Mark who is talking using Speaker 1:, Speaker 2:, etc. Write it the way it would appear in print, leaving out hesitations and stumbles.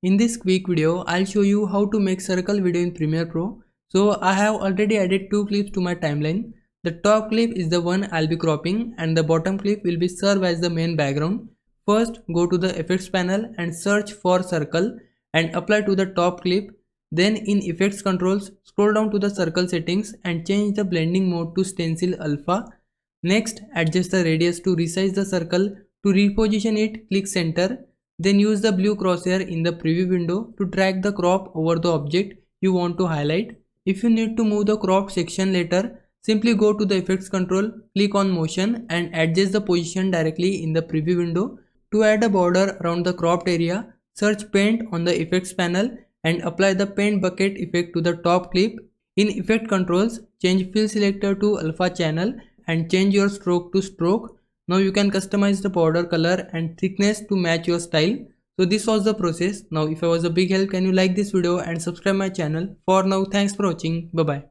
Speaker 1: In this quick video, I'll show you how to make circle video in Premiere Pro. So I have already added two clips to my timeline. The top clip is the one I'll be cropping and the bottom clip will be serve as the main background. First, go to the effects panel and search for circle and apply to the top clip. Then in effects controls, scroll down to the circle settings and change the blending mode to stencil alpha. Next, adjust the radius to resize the circle. To reposition it, click center. Then use the blue crosshair in the preview window to drag the crop over the object you want to highlight. If you need to move the crop section later, simply go to the effects control, click on motion and adjust the position directly in the preview window. To add a border around the cropped area, search paint on the effects panel and apply the paint bucket effect to the top clip. In effect controls, change fill selector to alpha channel and change your stroke to stroke. Now you can customize the border color and thickness to match your style. So this was the process. Now if I was a big help, can you like this video and subscribe my channel. For now, thanks for watching. Bye bye.